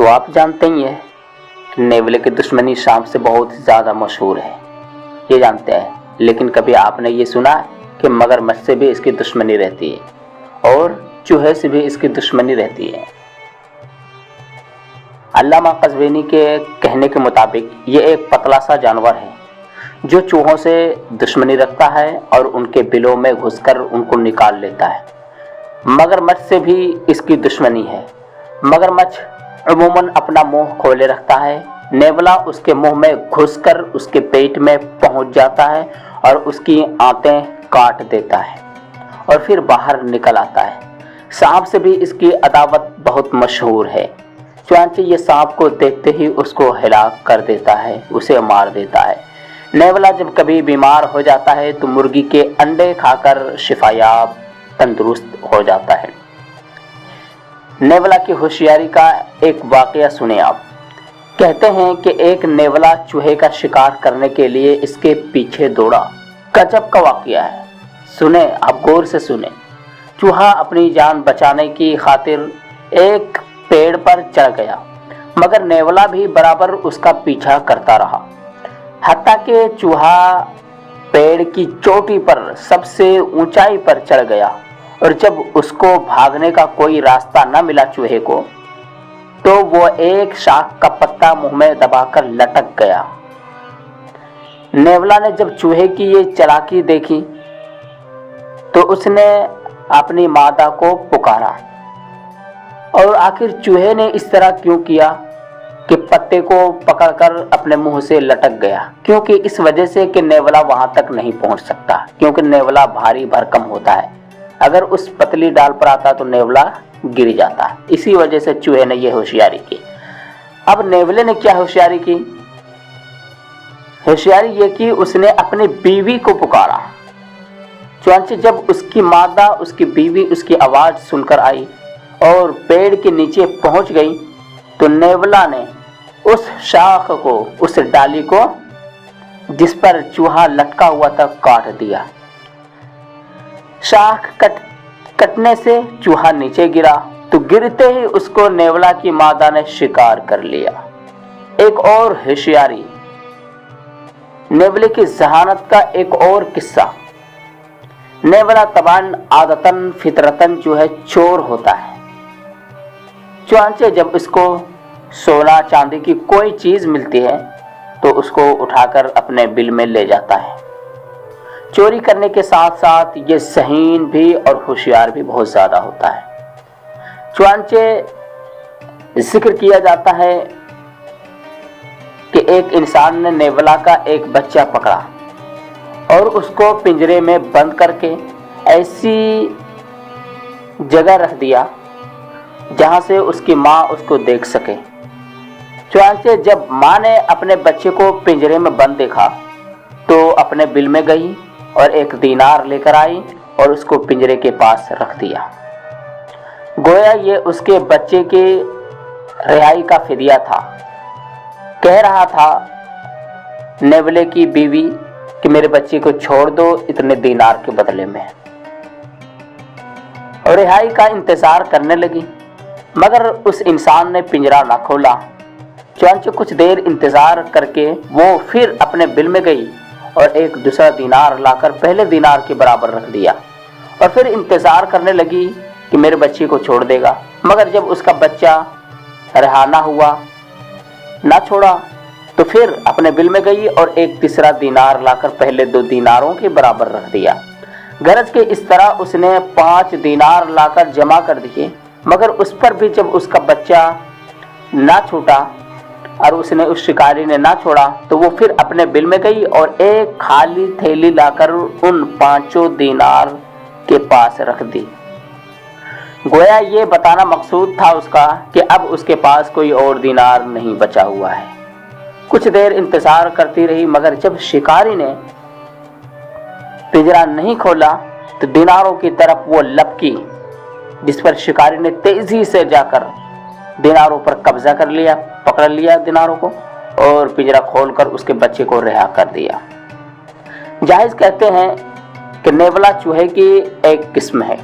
तो आप जानते ही हैं कि नेवले की दुश्मनी सांप से बहुत ज़्यादा मशहूर है, ये जानते हैं। लेकिन कभी आपने ये सुना कि मगरमच्छ से भी इसकी दुश्मनी रहती है और चूहे से भी इसकी दुश्मनी रहती है। अल्लामा कज़वीनी के कहने के मुताबिक ये एक पतला सा जानवर है जो चूहों से दुश्मनी रखता है और उनके बिलों में घुसकर उनको निकाल लेता है। मगरमच्छ से भी इसकी दुश्मनी है। मगरमच्छ अमूमन अपना मुंह खोले रखता है, नेवला उसके मुंह में घुसकर उसके पेट में पहुंच जाता है और उसकी आंतें काट देता है और फिर बाहर निकल आता है। सांप से भी इसकी अदावत बहुत मशहूर है, चुनांचे ये सांप को देखते ही उसको हिलाक कर देता है, उसे मार देता है। नेवला जब कभी बीमार हो जाता है तो मुर्गी के अंडे खाकर शिफायाब तंदुरुस्त हो जाता है। नेवला की होशियारी का एक वाकया सुने आप। कहते हैं कि एक नेवला चूहे का शिकार करने के लिए इसके पीछे दौड़ा। गजब का वाकया है, सुने आप, गौर से सुने। चूहा अपनी जान बचाने की खातिर एक पेड़ पर चढ़ गया, मगर नेवला भी बराबर उसका पीछा करता रहा। हत्ता कि चूहा पेड़ की चोटी पर सबसे ऊंचाई पर चढ़ गया और जब उसको भागने का कोई रास्ता न मिला चूहे को, तो वो एक शाख का पत्ता मुंह में दबाकर लटक गया। नेवला ने जब चूहे की ये चालाकी देखी तो उसने अपनी मादा को पुकारा। और आखिर चूहे ने इस तरह क्यों किया कि पत्ते को पकड़कर अपने मुंह से लटक गया? क्योंकि इस वजह से कि नेवला वहां तक नहीं पहुंच सकता, क्योंकि नेवला भारी भरकम होता है। अगर उस पतली डाल पर आता तो नेवला गिर जाता। इसी वजह से चूहे ने यह होशियारी की। अब नेवले ने क्या होशियारी की? होशियारी ये की उसने अपनी बीवी को पुकारा। चुनांचे जब उसकी मादा, उसकी बीवी उसकी आवाज सुनकर आई और पेड़ के नीचे पहुंच गई तो नेवला ने उस शाख को, उस डाली को जिस पर चूहा लटका हुआ था, काट दिया। शाख कटने से चूहा नीचे गिरा तो गिरते ही उसको नेवला की मादा ने शिकार कर लिया। एक और होशियारी, नेवले की जहानत का एक और किस्सा। नेवला तबान आदतन फितरतन जो है चोर होता है। चुनांचे जब इसको सोना चांदी की कोई चीज मिलती है तो उसको उठाकर अपने बिल में ले जाता है। चोरी करने के साथ साथ ये ज़हीन भी और होशियार भी बहुत ज़्यादा होता है। चुनांचे जिक्र किया जाता है कि एक इंसान ने नेवला का एक बच्चा पकड़ा और उसको पिंजरे में बंद करके ऐसी जगह रख दिया जहां से उसकी माँ उसको देख सके। चुनांचे जब माँ ने अपने बच्चे को पिंजरे में बंद देखा तो अपने बिल में गई और एक दीनार लेकर आई और उसको पिंजरे के पास रख दिया। गोया ये उसके बच्चे के रिहाई का फिदिया था। कह रहा था नेवले की बीवी कि मेरे बच्चे को छोड़ दो इतने दीनार के बदले में, और रिहाई का इंतजार करने लगी। मगर उस इंसान ने पिंजरा ना खोला। चुनांचे कुछ देर इंतजार करके वो फिर अपने बिल में गई और एक दूसरा दीनार लाकर पहले दीनार के बराबर रख दिया और फिर इंतजार करने लगी कि मेरे बच्चे को छोड़ देगा। मगर जब उसका बच्चा रिहा ना हुआ, ना छोड़ा, तो फिर अपने बिल में गई और एक तीसरा दीनार लाकर पहले 2 दीनारों के बराबर रख दिया। गरज के इस तरह उसने 5 दीनार लाकर जमा कर दिए। मगर उस पर भी जब उसका बच्चा ना छूटा और उसने उस शिकारी ने ना छोड़ा तो वो फिर अपने बिल में गई और एक खाली थैली लाकर उन 5 दीनार के पास रख दी। गोया ये बताना मकसूद था उसका कि अब उसके पास कोई और दीनार नहीं बचा हुआ है। कुछ देर इंतजार करती रही, मगर जब शिकारी ने पिंजरा नहीं खोला तो दीनारों की तरफ वो लपकी, जिस पर शिकारी ने तेजी से जाकर दीनारों पर कब्जा कर लिया, पकड़ लिया दीनारों को और पिंजरा खोलकर उसके बच्चे को रिहा कर दिया। जाहिज कहते हैं कि नेवला चूहे की एक किस्म है।